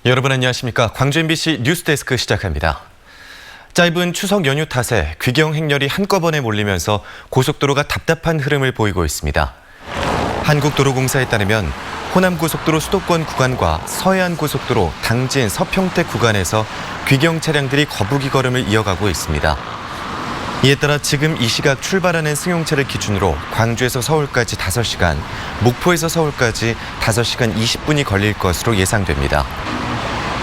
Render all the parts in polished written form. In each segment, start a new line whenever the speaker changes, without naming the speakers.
여러분 안녕하십니까? 광주 MBC 뉴스데스크 시작합니다. 짧은 추석 연휴 탓에 귀경 행렬이 한꺼번에 몰리면서 고속도로가 답답한 흐름을 보이고 있습니다. 한국도로공사에 따르면 호남고속도로 수도권 구간과 서해안고속도로 당진 서평택 구간에서 귀경 차량들이 거부기 걸음을 이어가고 있습니다. 이에 따라 지금 이 시각 출발하는 승용차를 기준으로 광주에서 서울까지 5시간, 목포에서 서울까지 5시간 20분이 걸릴 것으로 예상됩니다.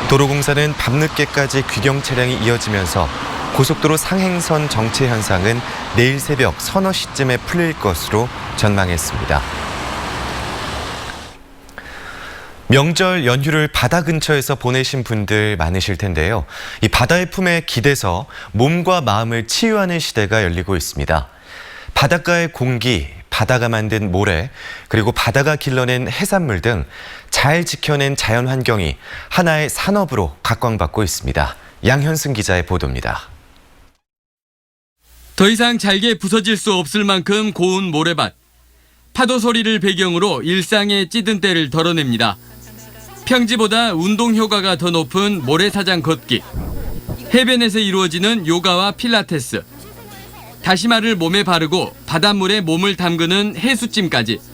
도로공사는 밤늦게까지 귀경 차량이 이어지면서 고속도로 상행선 정체 현상은 내일 새벽 서너 시쯤에 풀릴 것으로 전망했습니다. 명절 연휴를 바다 근처에서 보내신 분들 많으실 텐데요. 이 바다의 품에 기대서 몸과 마음을 치유하는 시대가 열리고 있습니다. 바닷가의 공기, 바다가 만든 모래, 그리고 바다가 길러낸 해산물 등 잘 지켜낸 자연 환경이 하나의 산업으로 각광받고 있습니다. 양현승 기자의 보도입니다.
더 이상 잘게 부서질 수 없을 만큼 고운 모래밭. 파도 소리를 배경으로 일상의 찌든 때를 덜어냅니다. 평지보다 운동 효과가 더 높은 모래사장 걷기. 해변에서 이루어지는 요가와 필라테스. 다시마를 몸에 바르고 바닷물에 몸을 담그는 해수찜까지.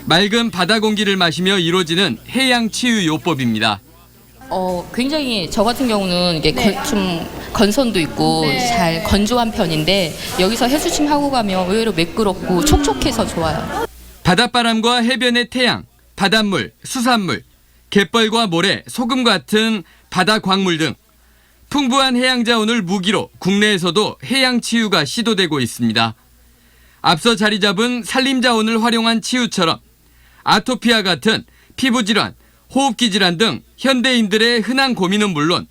맑은 바다 공기를 마시며 이루어지는 해양 치유 요법입니다.
굉장히 저 같은 경우는 이게 좀 건선도 있고 잘 건조한 편인데 여기서 해수침 하고 가면 의외로 매끄럽고 촉촉해서 좋아요.
바닷바람과 해변의 태양, 바닷물, 수산물, 갯벌과 모래, 소금 같은 바다 광물 등 풍부한 해양 자원을 무기로 국내에서도 해양 치유가 시도되고 있습니다. 앞서 자리 잡은 산림 자원을 활용한 치유처럼 아토피아 같은 피부질환, 호흡기 질환 등 현대인들의 흔한 고민은 물론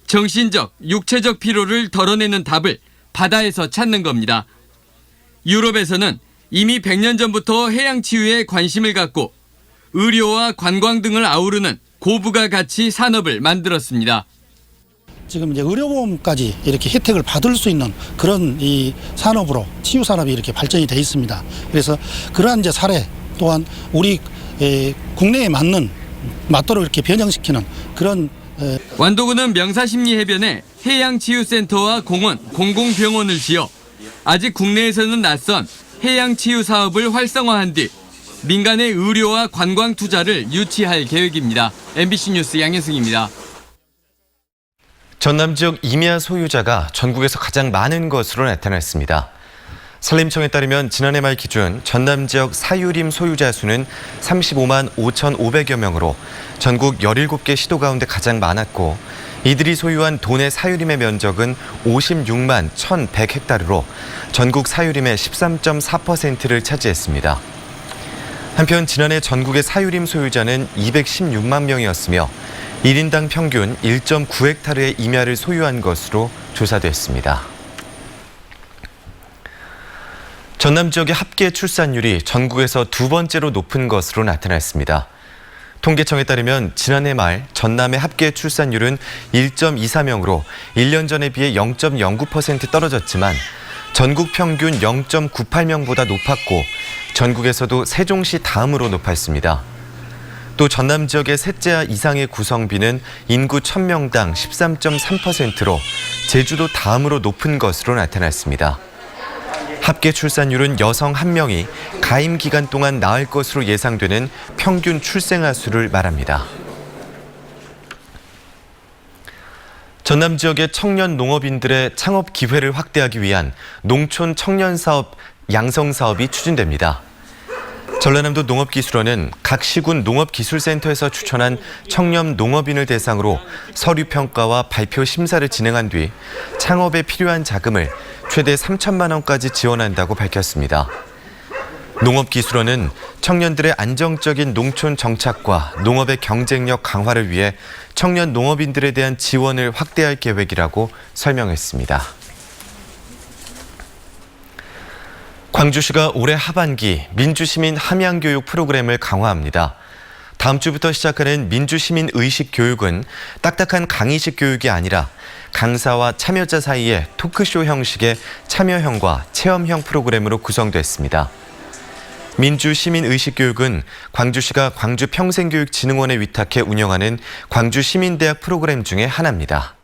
정신적, 육체적 피로를 덜어내는 답을 바다에서 찾는 겁니다. 유럽에서는 이미 100년 전부터 해양 치유에 관심을 갖고 의료와 관광 등을 아우르는 고부가가치 산업을 만들었습니다.
지금 이제 의료보험까지 이렇게 혜택을 받을 수 있는 그런 이 산업으로 치유 산업이 이렇게 발전이 돼 있습니다. 그래서 그러한 이제 사례 또한 우리 국내에 맞도록 이렇게 변형시키는 그런
완도군은 명사심리 해변에 해양치유센터와 공원, 공공병원을 지어 아직 국내에서는 낯선 해양치유 사업을 활성화한 뒤 민간의 의료와 관광 투자를 유치할 계획입니다. MBC 뉴스 양현승입니다.
전남 지역 임야 소유자가 전국에서 가장 많은 것으로 나타났습니다. 산림청에 따르면 지난해 말 기준 전남 지역 사유림 소유자 수는 35만 5,500여 명으로 전국 17개 시도 가운데 가장 많았고 이들이 소유한 도내 사유림의 면적은 56만 1,100헥타르로 전국 사유림의 13.4%를 차지했습니다. 한편 지난해 전국의 사유림 소유자는 216만 명이었으며 1인당 평균 1.9헥타르의 임야를 소유한 것으로 조사됐습니다. 전남 지역의 합계 출산율이 전국에서 두 번째로 높은 것으로 나타났습니다. 통계청에 따르면 지난해 말 전남의 합계 출산율은 1.24명으로 1년 전에 비해 0.09% 떨어졌지만 전국 평균 0.98명보다 높았고 전국에서도 세종시 다음으로 높았습니다. 또 전남 지역의 셋째아 이상의 구성비는 인구 1000명당 13.3%로 제주도 다음으로 높은 것으로 나타났습니다. 합계 출산율은 여성 1명이 가임 기간 동안 낳을 것으로 예상되는 평균 출생아 수를 말합니다. 전남 지역의 청년 농업인들의 창업 기회를 확대하기 위한 농촌 청년 사업 양성 사업이 추진됩니다. 전라남도 농업기술원은 각 시군 농업기술센터에서 추천한 청년 농업인을 대상으로 서류 평가와 발표 심사를 진행한 뒤 창업에 필요한 자금을 최대 3천만 원까지 지원한다고 밝혔습니다. 농업기술원은 청년들의 안정적인 농촌 정착과 농업의 경쟁력 강화를 위해 청년 농업인들에 대한 지원을 확대할 계획이라고 설명했습니다. 광주시가 올해 하반기 민주시민 함양교육 프로그램을 강화합니다. 다음 주부터 시작하는 민주시민 의식 교육은 딱딱한 강의식 교육이 아니라 강사와 참여자 사이에 토크쇼 형식의 참여형과 체험형 프로그램으로 구성됐습니다. 민주시민의식교육은 광주시가 광주평생교육진흥원에 위탁해 운영하는 광주시민대학 프로그램 중에 하나입니다.